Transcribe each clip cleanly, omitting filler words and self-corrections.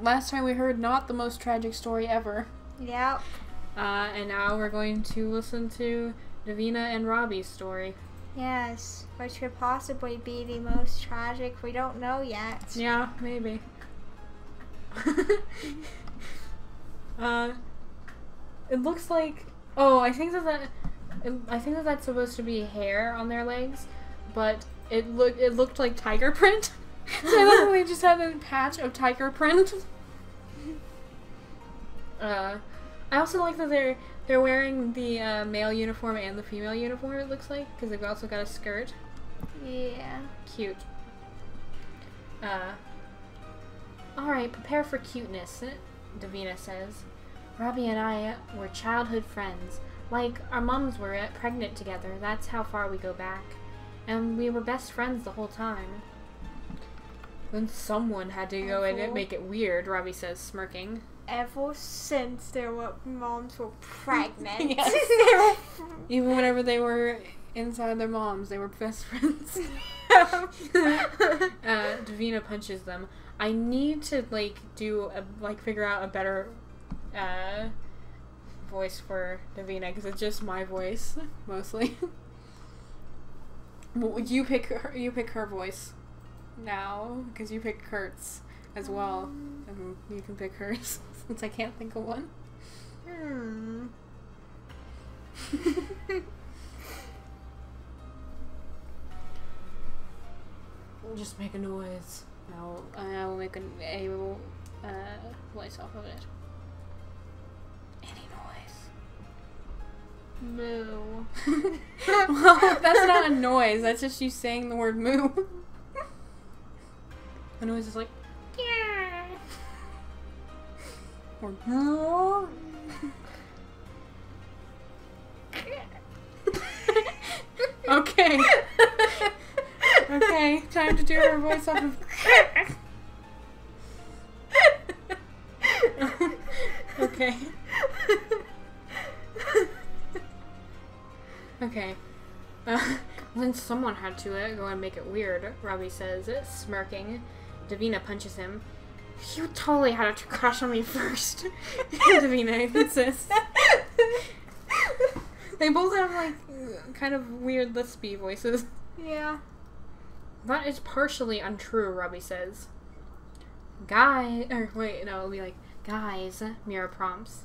last time we heard not the most tragic story ever. Yep. And now we're going to listen to Davina and Robbie's story. Yes, which could possibly be the most tragic. We don't know yet. Yeah, maybe. It looks like. Oh, I think that that's supposed to be hair on their legs, but it looked like tiger print. So I thought they just had a patch of tiger print. I also like that they're wearing the male uniform and the female uniform. It looks like, because they've also got a skirt. Yeah. Cute. Alright, prepare for cuteness, Davina says. Robbie and I were childhood friends. Like, our moms were pregnant together. That's how far we go back. And we were best friends the whole time. Then someone had to go in and make it weird, Robbie says, smirking. Ever since their moms were pregnant. Yes. Even whenever they were inside their moms, they were best friends. Davina punches them. I need to, figure out a better, voice for Davina, because it's just my voice, mostly. You pick her voice now, because you picked Kurt's as well, and you can pick hers, since I can't think of one. Just make a noise. I will make a voice off of it. Any noise. Moo. Well, that's not a noise. That's just you saying the word moo. The noise is like, yeah. Or moo. Okay. Okay, time to do her voice off of. Okay. Okay. Then someone had to go and make it weird, Robbie says, smirking. Davina punches him. You totally had a crush on me first. Davina insists. They both have, kind of weird lispy voices. Yeah. That is partially untrue, Robbie says. It'll be like, guys, Mira prompts.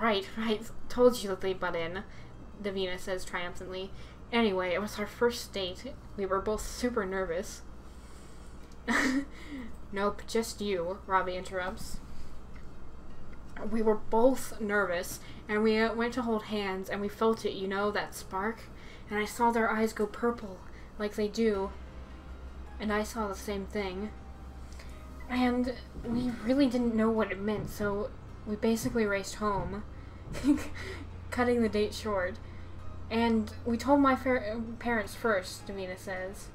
Right, told you that they butt in, Davina says triumphantly. Anyway, it was our first date. We were both super nervous. Nope, just you, Robbie interrupts. We were both nervous, and we went to hold hands, and we felt it, that spark? And I saw their eyes go purple, like they do. And I saw the same thing. And we really didn't know what it meant, so we basically raced home, cutting the date short. And we told my parents first, Davina says.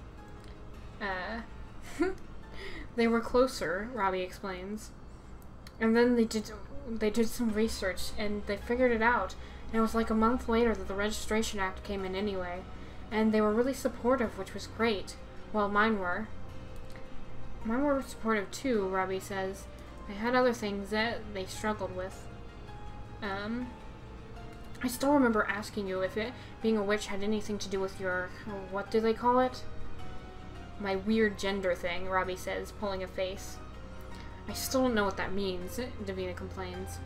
They were closer, Robbie explains. And then they did some research, and they figured it out. And it was like a month later that the Registration Act came in anyway. And they were really supportive, which was great. Well, mine were. Mine were supportive too, Robbie says. They had other things that they struggled with. I still remember asking you if being a witch had anything to do with your, what do they call it? My weird gender thing, Robbie says, pulling a face. I still don't know what that means, Davina complains.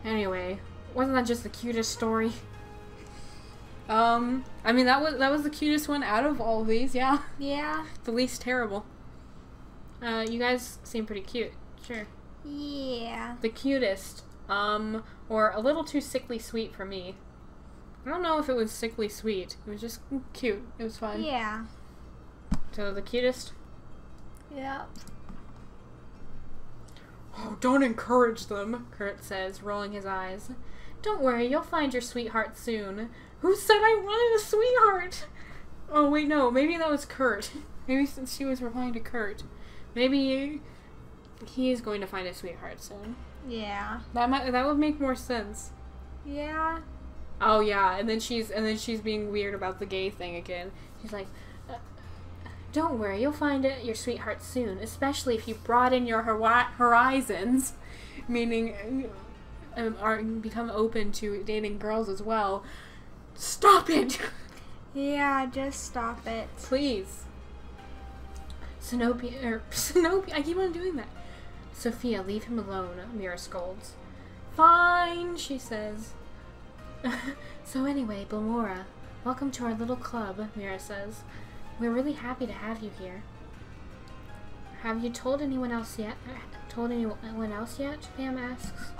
Anyway, wasn't that just the cutest story? I mean, that was the cutest one out of all of these, yeah. Yeah. The least terrible. You guys seem pretty cute, sure. Yeah. The cutest, or a little too sickly sweet for me. I don't know if it was sickly sweet. It was just cute. It was fun. Yeah. So the cutest? Yeah. Oh, don't encourage them, Kurt says, rolling his eyes. Don't worry, you'll find your sweetheart soon. Who said I wanted a sweetheart? Oh, wait, no. Maybe that was Kurt. Maybe since she was replying to Kurt. Maybe he is going to find a sweetheart soon. Yeah. That would make more sense. Yeah. Oh yeah, and then she's being weird about the gay thing again. She's like, Don't worry, you'll find your sweetheart soon, especially if you broaden your horizons, meaning become open to dating girls as well. Stop it! Yeah, just stop it. Please. Sinope, I keep on doing that. Sophia, leave him alone, Mira scolds. Fine, she says. So anyway, Blamora, welcome to our little club, Mira says. We're really happy to have you here. Have you told anyone else yet? Pam asks.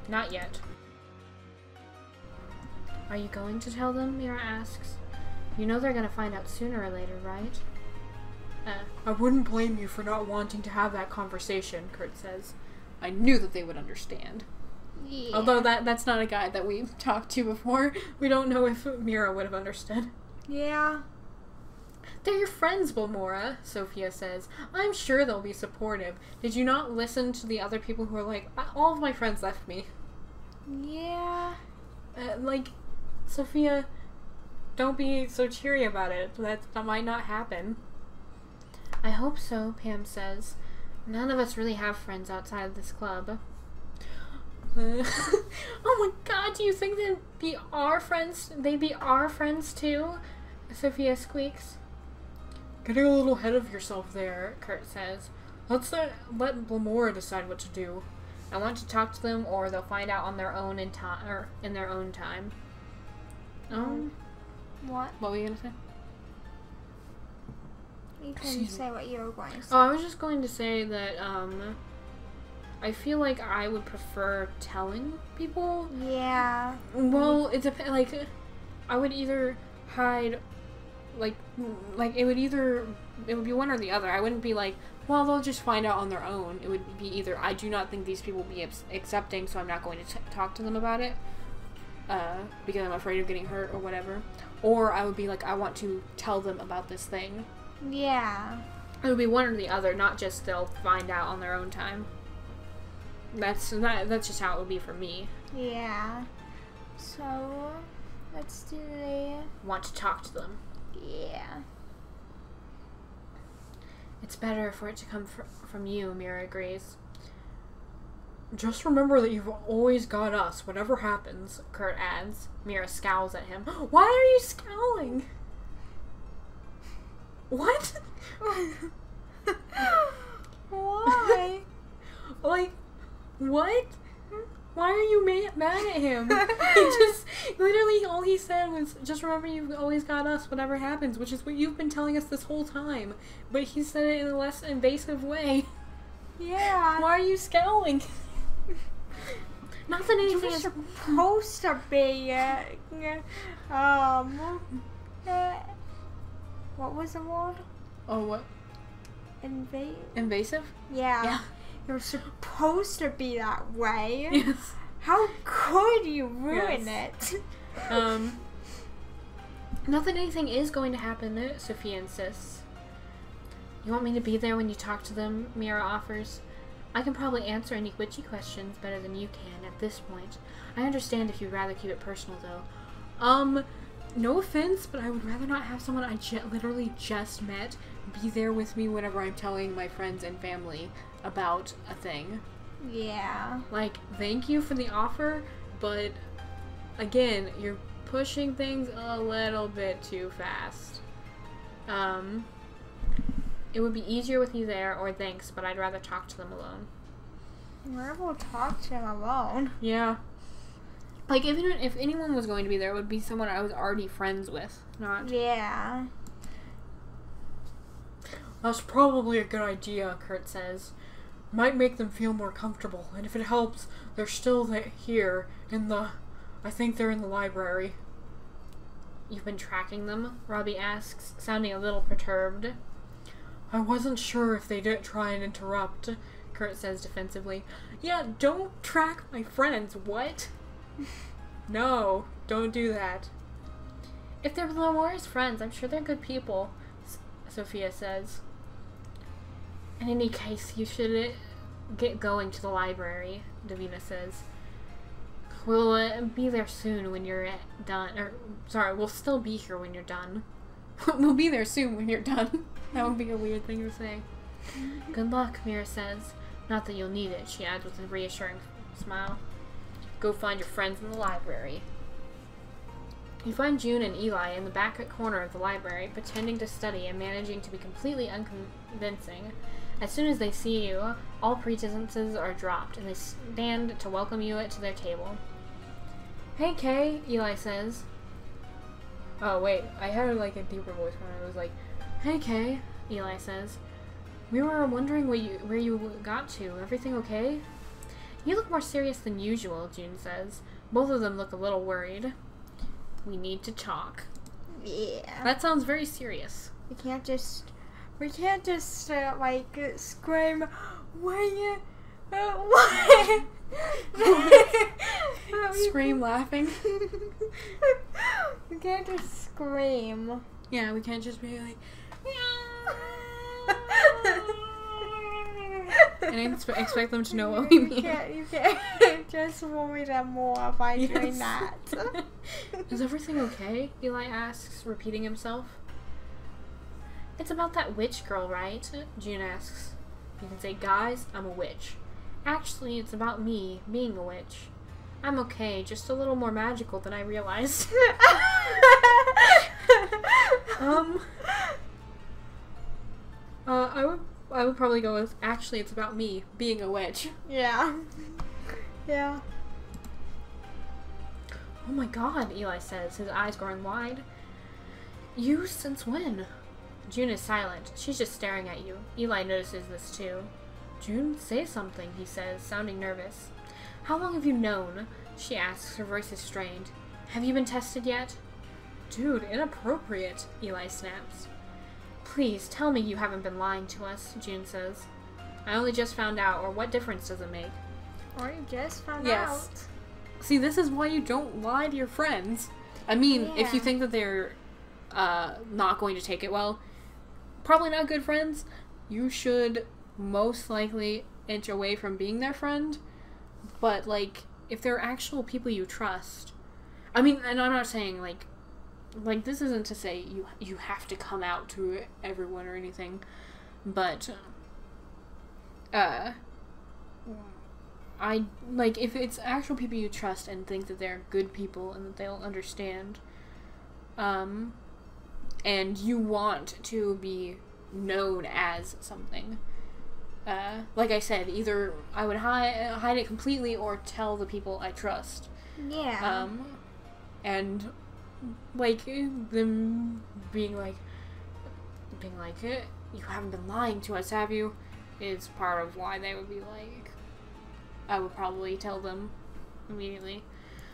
Not yet. Are you going to tell them? Mira asks. You know they're going to find out sooner or later, right? I wouldn't blame you for not wanting to have that conversation, Kurt says. I knew that they would understand. Yeah. Although that's not a guy that we've talked to before. We don't know if Mira would have understood. Yeah. They're your friends, Blamora, Sophia says. I'm sure they'll be supportive. Did you not listen to the other people who are like, all of my friends left me? Yeah. Sophia, don't be so cheery about it. That might not happen. I hope so, Pam says. None of us really have friends outside of this club. Oh my god, do you think they'd be our friends? They'd be our friends too? Sophia squeaks. Getting a little ahead of yourself there, Kurt says. Let's let Blamora decide what to do. I want to talk to them, or they'll find out on their own in their own time. What? What were you gonna say? You can say what you were going to say. Oh, I was just going to say that, I feel like I would prefer telling people. Yeah. Well, it depends, I would either hide, it would be one or the other. I wouldn't be like, well, they'll just find out on their own. It would be either, I do not think these people will be accepting, so I'm not going to talk to them about it, because I'm afraid of getting hurt or whatever. Or I would be like, I want to tell them about this thing. Yeah. It would be one or the other, not just they'll find out on their own time. That's just how it would be for me. Yeah. So, let's do the... Want to talk to them. Yeah. It's better for it to come from you, Mira agrees. Just remember that you've always got us, whatever happens, Kurt adds. Mira scowls at him. Why are you scowling? What? Why? What? Why are you mad at him? He just, literally all he said was, just remember you've always got us, whatever happens, which is what you've been telling us this whole time. But he said it in a less invasive way. Yeah. Why are you scowling? Not that anything is supposed to be, what was the word? Oh, what? Invasive? Yeah. You're supposed to be that way. Yes. How could you ruin it? Not that anything is going to happen, Sophia insists. You want me to be there when you talk to them? Mira offers. I can probably answer any witchy questions better than you can at this point. I understand if you'd rather keep it personal, though. No offense, but I would rather not have someone I literally just met be there with me whenever I'm telling my friends and family about a thing. Yeah. Thank you for the offer, but again, you're pushing things a little bit too fast. It would be easier with you there, or thanks, but I'd rather talk to them alone. Where will talk to them alone? Yeah. Even if anyone was going to be there, it would be someone I was already friends with, not... Yeah. That's probably a good idea, Kurt says. Might make them feel more comfortable, and if it helps, they're still here, I think they're in the library. You've been tracking them? Robbie asks, sounding a little perturbed. I wasn't sure if they didn't try and interrupt, Kurt says defensively. Yeah, don't track my friends, what? No, don't do that. If they're Lamora's friends, I'm sure they're good people, Sophia says. In any case, you should get going to the library, Davina says. We'll be there soon when you're done. We'll still be here when you're done. We'll be there soon when you're done. That would be a weird thing to say. Good luck, Mira says. Not that you'll need it, she adds with a reassuring smile. Go find your friends in the library. You find June and Eli in the back corner of the library, pretending to study and managing to be completely unconvincing. As soon as they see you, all pretenses are dropped, and they stand to welcome you to their table. Hey, Kay, Eli says. Oh, wait, I had like a deeper voice when I was like, hey, Kay, Eli says. We were wondering where you got to. Everything okay? You look more serious than usual, June says. Both of them look a little worried. We need to talk. Yeah. That sounds very serious. We can't just like scream, why? Scream laughing. We can't just scream. Yeah, we can't just be like, and expect them to know what we mean. You can't just worry them more by doing that. Is everything okay? Eli asks, repeating himself. It's about that witch girl, right? June asks. You can say, guys, I'm a witch. Actually, it's about me being a witch. I'm okay, just a little more magical than I realized. I would probably go with, actually, it's about me being a witch. Yeah. Yeah. Oh my god, Eli says, his eyes growing wide. You since when? June is silent. She's just staring at you. Eli notices this too. June, say something, he says, sounding nervous. How long have you known? She asks, her voice is strained. Have you been tested yet? Dude, inappropriate, Eli snaps. Please, tell me you haven't been lying to us, June says. I only just found out, or what difference does it make? Or you just found Yes. out. See, this is why you don't lie to your friends. I mean, if you Yeah. think that they're not going to take it well, probably not good friends. You should most likely inch away from being their friend. But, like, if they're actual people you trust... I mean, and I'm not saying, like, this isn't to say you have to come out to everyone or anything. But, if it's actual people you trust and think that they're good people and that they'll understand, and you want to be known as something, like I said, either I would hide it completely or tell the people I trust. Yeah. And, like, them being like, you haven't been lying to us, have you? Is part of why they would be like, I would probably tell them immediately.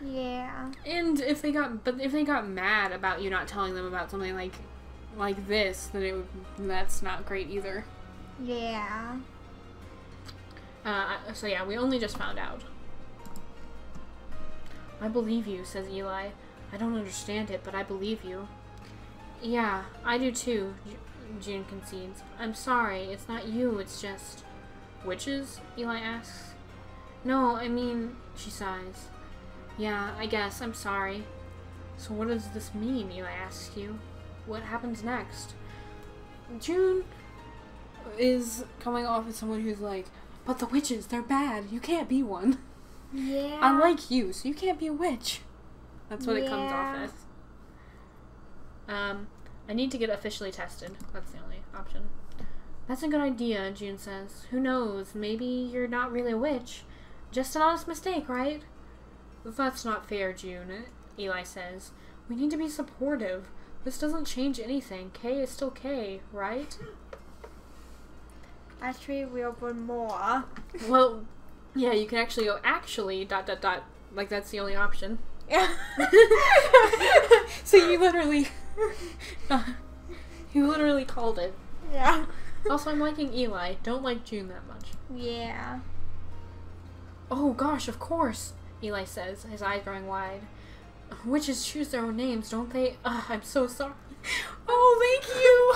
Yeah. And if they got mad about you not telling them about something like this, then that's not great either. Yeah. So yeah, we only just found out. I believe you, says Eli. I don't understand it, but I believe you. Yeah, I do too, June concedes. I'm sorry, it's not you, it's just... Witches? Eli asks. No, I mean... She sighs. Yeah, I guess, I'm sorry. So what does this mean, Eli asks you. What happens next? June is coming off as someone who's like, but the witches, they're bad, you can't be one. Yeah. Unlike you, so you can't be a witch. That's what it comes off as. I need to get officially tested. That's the only option. That's a good idea, June says. Who knows, maybe you're not really a witch. Just an honest mistake, right? That's not fair, June, Eli says. We need to be supportive. This doesn't change anything. Kay is still Kay, right? Actually, we'll put more. Well, yeah, you can actually go, actually, ... Like, that's the only option. Yeah. So you literally... you literally called it. Yeah. Also, I'm liking Eli. Don't like June that much. Yeah. Oh gosh, of course, Eli says, his eyes growing wide. Witches choose their own names, don't they? I'm so sorry. Oh, thank you!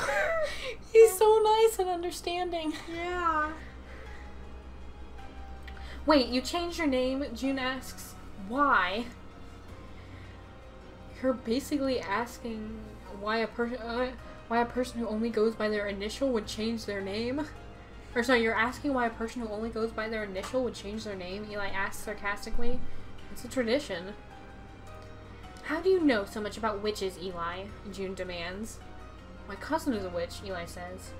He's so nice and understanding. Yeah. Wait, you changed your name? June asks. Why? You're basically asking why a person who only goes by their initial would change their name? Or sorry, you're asking why a person who only goes by their initial would change their name? Eli asks sarcastically. It's a tradition. How do you know so much about witches, Eli? June demands. My cousin is a witch, Eli says.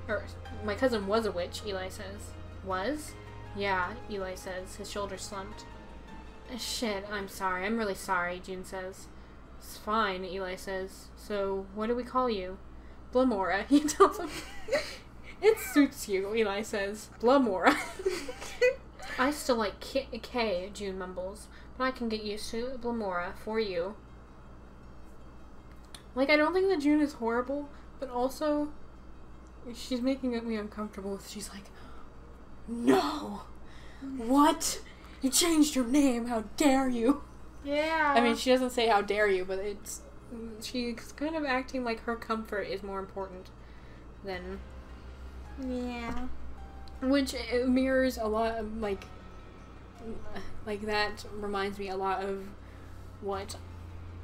Or, my cousin was a witch, Eli says. Was? Yeah, Eli says, his shoulders slumped. Shit, I'm sorry. I'm really sorry, June says. It's fine, Eli says. So, what do we call you? Blamora, he tells him. It suits you, Eli says. Blamora. I still like K, June mumbles. But I can get used to Blamora for you. Like, I don't think that June is horrible, but also, she's making me uncomfortable. She's like, no! What? You changed your name, how dare you? Yeah. I mean, she doesn't say how dare you, but she's kind of acting like her comfort is more important than... Yeah. Which mirrors a lot of, like that reminds me a lot of what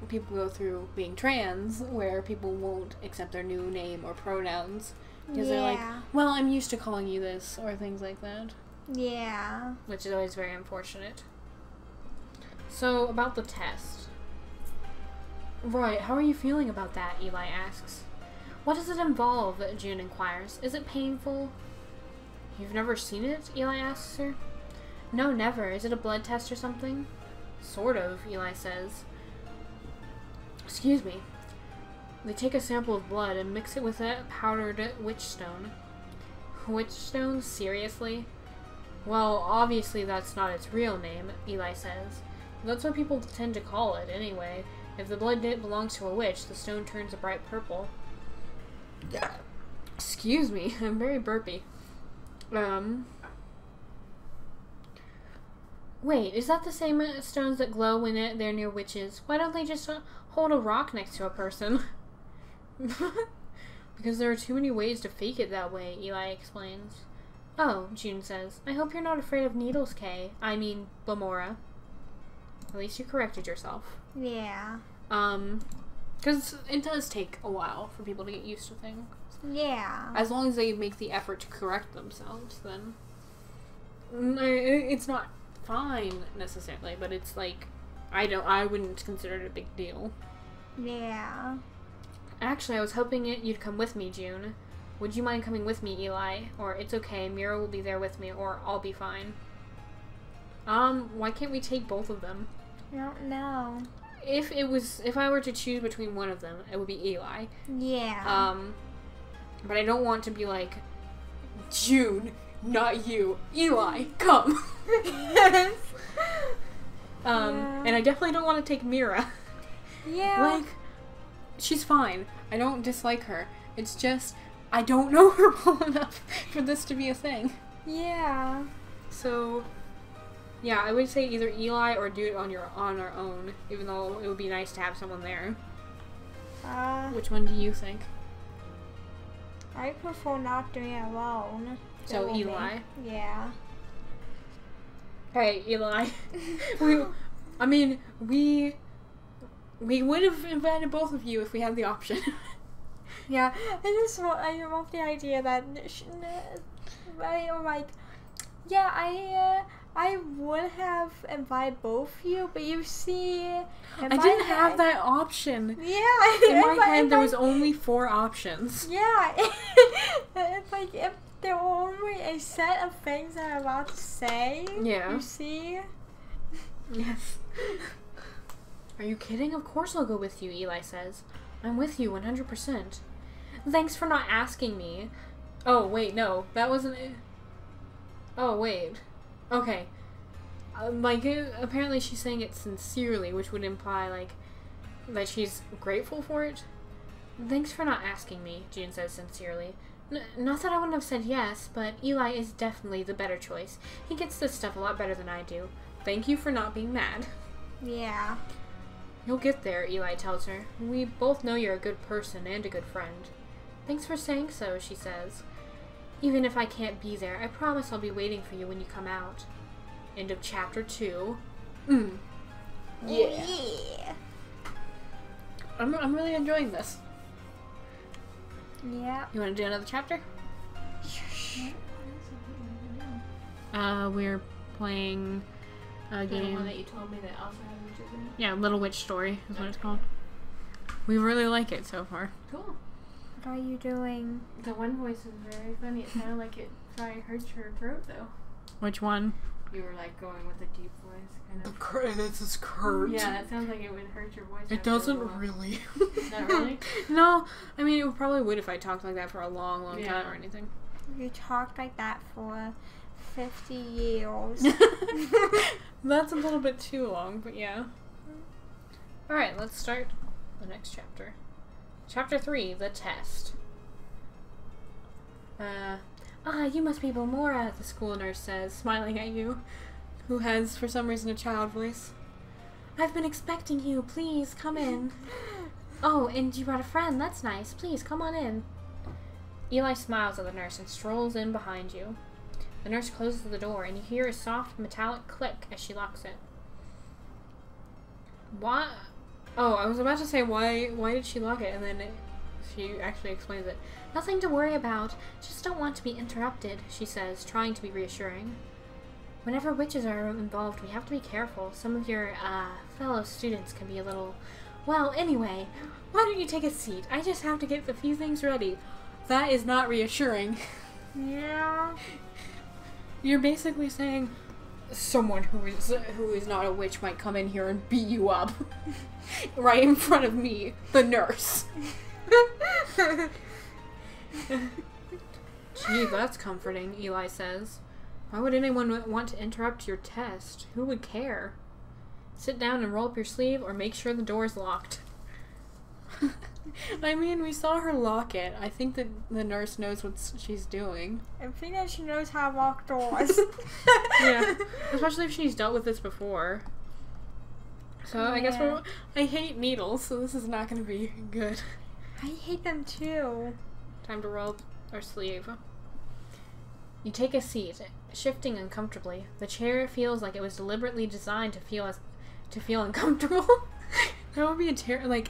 people go through being trans, where people won't accept their new name or pronouns. Because they're like, well, I'm used to calling you this, or things like that. Yeah. Which is always very unfortunate. So, about the test. Right, how are you feeling about that? Eli asks. What does it involve? June inquires. Is it painful? You've never seen it? Eli asks her. No, never. Is it a blood test or something? Sort of, Eli says. Excuse me. They take a sample of blood and mix it with a powdered witchstone. Witchstone? Seriously? Well, obviously that's not its real name, Eli says. That's what people tend to call it, anyway. If the blood belongs to a witch, the stone turns a bright purple. Excuse me, I'm very burpy. Wait, is that the same stones that glow when they're near witches? Why don't they just hold a rock next to a person? Because there are too many ways to fake it that way, Eli explains. Oh, June says. I hope you're not afraid of needles, Kay. I mean, Blamora. At least you corrected yourself. Yeah. Because it does take a while for people to get used to things. Yeah. As long as they make the effort to correct themselves, then it's not fine necessarily, but it's like I wouldn't consider it a big deal. Yeah. Actually, I was hoping you'd come with me, June. Would you mind coming with me, Eli? Or it's okay, Mira will be there with me, or I'll be fine. Why can't we take both of them? I don't know. If I were to choose between one of them, it would be Eli. Yeah. But I don't want to be like, June, not you. Eli, come. And I definitely don't want to take Mira. Yeah. Like, she's fine. I don't dislike her. It's just, I don't know her well enough for this to be a thing. Yeah. So, yeah, I would say either Eli or do it on our own, even though it would be nice to have someone there. Which one do you think? I prefer not doing it alone. So Eli. Yeah. Hey, Eli. We would have invited both of you if we had the option. Yeah, I love the idea that I'm like, yeah, I would have invited both of you, but you see, I didn't have that option. Yeah, in my head there was only 4 options. Yeah, it's like if there were only a set of things that I'm about to say. Yeah. You see. Yes. Are you kidding? Of course I'll go with you, Eli says. I'm with you 100%. Thanks for not asking me. Oh, wait, no. That wasn't it. Oh, wait. Okay. Apparently she's saying it sincerely, which would imply, like, that she's grateful for it. Thanks for not asking me, June says sincerely. Not that I wouldn't have said yes, but Eli is definitely the better choice. He gets this stuff a lot better than I do. Thank you for not being mad. Yeah. You'll get there, Eli tells her. We both know you're a good person and a good friend. Thanks for saying so, she says. Even if I can't be there, I promise I'll be waiting for you when you come out. End of chapter 2. Yeah. I'm really enjoying this. Yeah. You want to do another chapter? Shush. We're playing a The game. one that you told me that also had witches in it? Yeah, Little Witch Story is what it's called. We really like it so far. Cool. What are you doing? The one voice was very funny. It sounded like it probably hurt your throat, though. Which one? You were like going with a deep voice, kind of. This is Kurt. Yeah, that sounds like it would hurt your voice. It after a doesn't while. really. Not really? No, I mean it probably would if I talked like that for a long, long Yeah. time or anything. You talked like that for 50 years. That's a little bit too long, but yeah. Alright, let's start the next chapter. Chapter 3, The Test. You must be Belmora, the school nurse says, smiling at you, who has, for some reason, a child voice. I've been expecting you. Please, come in. Oh, and you brought a friend. That's nice. Please, come on in. Eli smiles at the nurse and strolls in behind you. The nurse closes the door, and you hear a soft metallic click as she locks it. What? Oh, I was about to say, why did she lock it? And then she actually explains it. Nothing to worry about. Just don't want to be interrupted, she says, trying to be reassuring. Whenever witches are involved, we have to be careful. Some of your, fellow students can be a little... Well, anyway, why don't you take a seat? I just have to get a few things ready. That is not reassuring. Yeah. You're basically saying someone who is not a witch might come in here and beat you up. Right in front of me, the nurse. Gee, that's comforting, Eli says. Why would anyone want to interrupt your test? Who would care? Sit down and roll up your sleeve or make sure the door's locked. I mean, we saw her lock it. I think that the nurse knows what she's doing. I think that she knows how to lock doors. Yeah, especially if she's dealt with this before. So I guess I hate needles, so this is not going to be good. I hate them too. Time to roll up our sleeve. You take a seat, shifting uncomfortably. The chair feels like it was deliberately designed to feel uncomfortable. That would be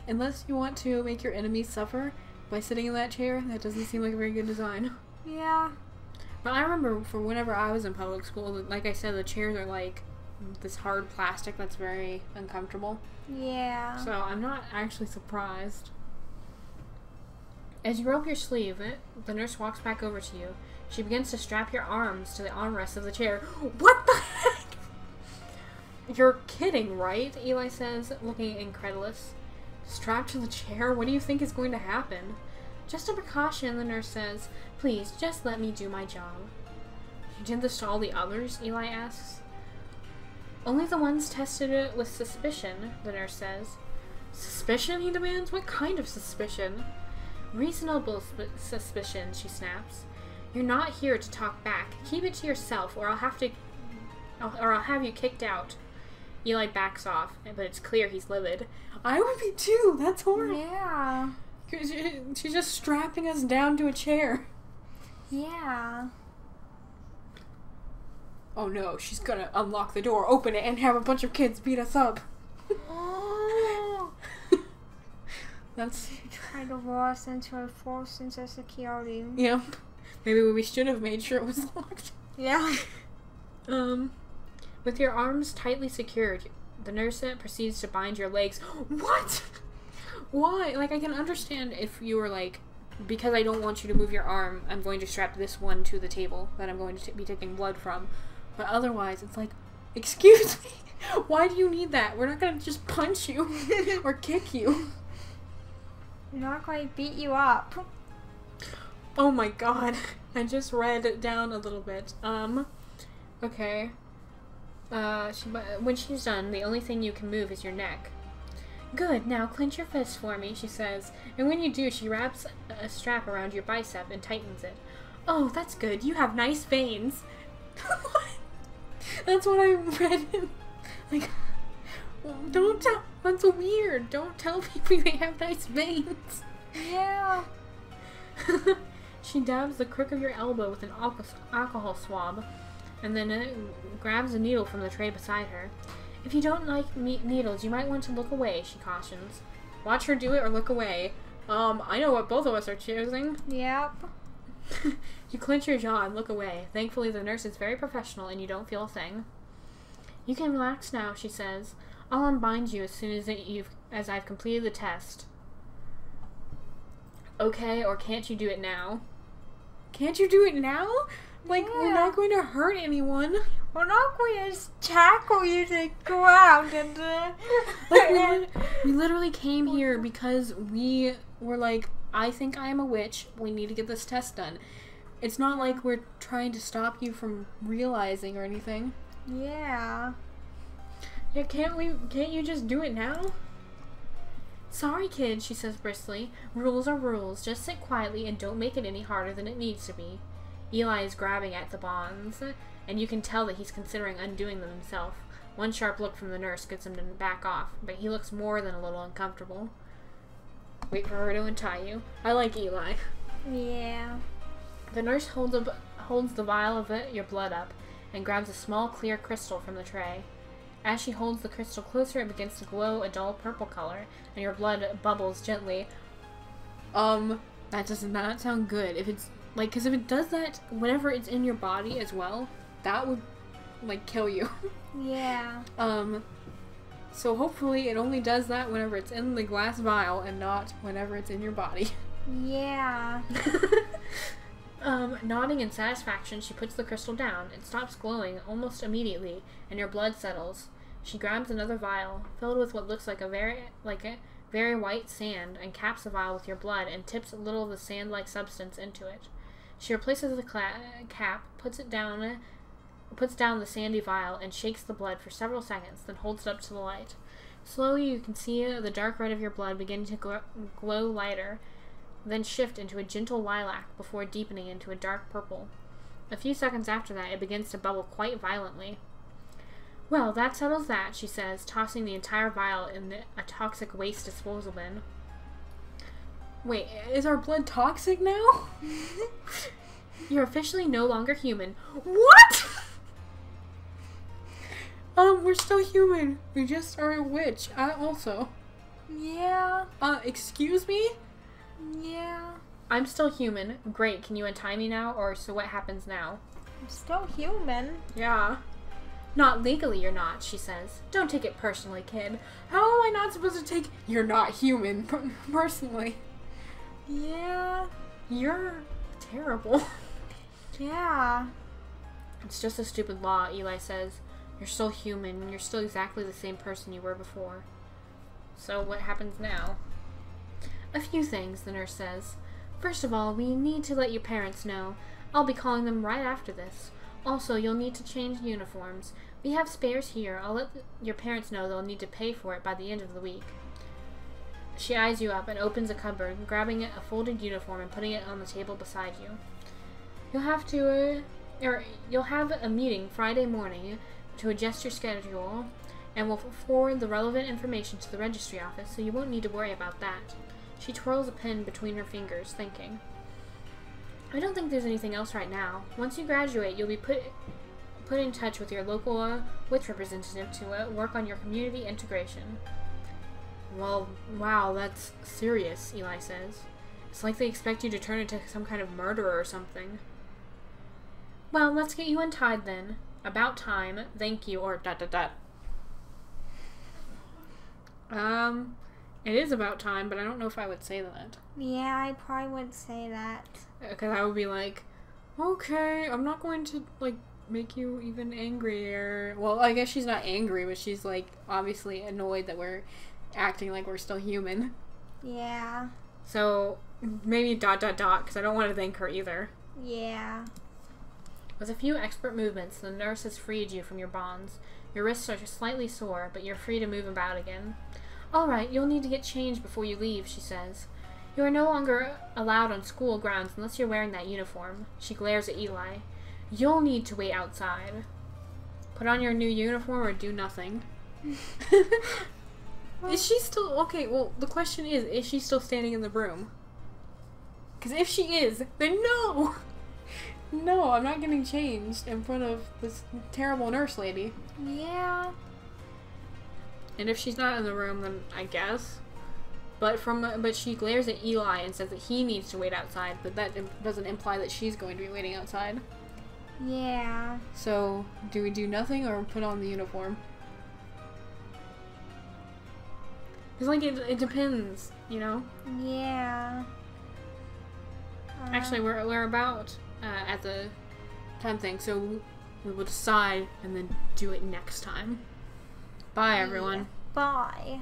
unless you want to make your enemies suffer by sitting in that chair, that doesn't seem like a very good design. Yeah. But I remember from whenever I was in public school, like I said, the chairs are like this hard plastic that's very uncomfortable. Yeah. So I'm not actually surprised. As you roll up your sleeve, the nurse walks back over to you. She begins to strap your arms to the armrest of the chair. What the heck? You're kidding, right? Eli says, looking incredulous. Strapped to the chair? What do you think is going to happen? Just a precaution, the nurse says. Please, just let me do my job. You did this to all the others? Eli asks. Only the ones tested it with suspicion, the nurse says. Suspicion, he demands? What kind of suspicion? Reasonable suspicion, she snaps. You're not here to talk back. Keep it to yourself, or I'll have you kicked out. Eli backs off, but it's clear he's livid. I would be too. That's horrible. Yeah. She's just strapping us down to a chair. Yeah. Oh no, she's gonna unlock the door, open it, and have a bunch of kids beat us up. Oh. That's... Trying to lure us into a false sense of security. Yeah. Maybe we should have made sure it was locked. Yeah. With your arms tightly secured, the nurse proceeds to bind your legs. What? Why? Like, I can understand if you were like, because I don't want you to move your arm, I'm going to strap this one to the table that I'm going to be taking blood from. But otherwise, it's like, excuse me? Why do you need that? We're not going to just punch you or kick you. We're not going to beat you up. Oh my god. I just read it down a little bit. Okay. When she's done, the only thing you can move is your neck. Good, now clench your fist for me, she says. And when you do, she wraps a strap around your bicep and tightens it. Oh, that's good. You have nice veins. What? That's what I read. Like, don't tell. That's weird. Don't tell people they have nice veins. Yeah. She dabs the crook of your elbow with an alcohol swab, and then grabs a needle from the tray beside her. If you don't like needles, you might want to look away, she cautions. Watch her do it or look away. I know what both of us are choosing. Yep. You clench your jaw and look away. Thankfully, the nurse is very professional and you don't feel a thing. You can relax now, she says. I'll unbind you as soon as I've completed the test. Okay, or can't you do it now? Can't you do it now? Like, we're not going to hurt anyone. We're not going to just tackle you to the ground and like, we literally came here because we were like, I think I am a witch. We need to get this test done. It's not like we're trying to stop you from realizing or anything. Yeah. Yeah, can't you just do it now? Sorry, kid, she says briskly. Rules are rules. Just sit quietly and don't make it any harder than it needs to be. Eli is grabbing at the bonds, and you can tell that he's considering undoing them himself. One sharp look from the nurse gets him to back off, but he looks more than a little uncomfortable. Wait for her to untie you. I like Eli. Yeah. The nurse holds the vial of your blood up and grabs a small clear crystal from the tray. As she holds the crystal closer, it begins to glow a dull purple color, and your blood bubbles gently. That does not sound good. If it's, like, because if it does that whenever it's in your body as well, that would, like, kill you. Yeah. So hopefully it only does that whenever it's in the glass vial and not whenever it's in your body. Yeah. Nodding in satisfaction, she puts the crystal down. It stops glowing almost immediately, and your blood settles. She grabs another vial, filled with what looks like a very white sand, and caps the vial with your blood and tips a little of the sand-like substance into it. She replaces the cap, puts down the sandy vial, and shakes the blood for several seconds, then holds it up to the light. Slowly, you can see the dark red of your blood begin to glow lighter, then shift into a gentle lilac before deepening into a dark purple. A few seconds after that, it begins to bubble quite violently. Well, that settles that, she says, tossing the entire vial in a toxic waste disposal bin. Wait, is our blood toxic now? You're officially no longer human. What?! We're still human. We just are a witch. Also. Yeah. Excuse me? Yeah. I'm still human. Great, can you untie me now, or so what happens now? I'm still human. Yeah. Not legally, you're not, she says. Don't take it personally, kid. How am I not supposed to take you're not human personally? Yeah. You're terrible. Yeah. It's just a stupid law, Eli says. You're still human, and you're still exactly the same person you were before. So what happens now? A few things, the nurse says. First of all, we need to let your parents know. I'll be calling them right after this. Also, you'll need to change uniforms. We have spares here. I'll let your parents know they'll need to pay for it by the end of the week. She eyes you up and opens a cupboard, grabbing a folded uniform and putting it on the table beside you. You'll have a meeting Friday morning to adjust your schedule, and we'll forward the relevant information to the registry office, so you won't need to worry about that. She twirls a pen between her fingers, thinking. I don't think there's anything else right now. Once you graduate, you'll be put in touch with your local witch representative to work on your community integration. Well, wow, that's serious, Eli says. It's like they expect you to turn into some kind of murderer or something. Well, let's get you untied then. About time. Thank you, or ... It is about time, but I don't know if I would say that. Yeah, I probably wouldn't say that. Because I would be like, okay, I'm not going to, like, make you even angrier. Well, I guess she's not angry, but she's, like, obviously annoyed that we're acting like we're still human. Yeah. So, maybe ... because I don't want to thank her either. Yeah. With a few expert movements, the nurse has freed you from your bonds. Your wrists are slightly sore, but you're free to move about again. All right, you'll need to get changed before you leave, she says. You are no longer allowed on school grounds unless you're wearing that uniform. She glares at Eli. You'll need to wait outside. Put on your new uniform or do nothing. Is she still... Okay, well, the question is she still standing in the room? Because if she is, then no! No, I'm not getting changed in front of this terrible nurse lady. Yeah. And if she's not in the room, then I guess. But she glares at Eli and says that he needs to wait outside, but that doesn't imply that she's going to be waiting outside. Yeah. So, do we do nothing or put on the uniform? It's like, it depends, you know? Yeah. Actually, we're about at the time thing, so we will decide and then do it next time. Bye, everyone. Bye.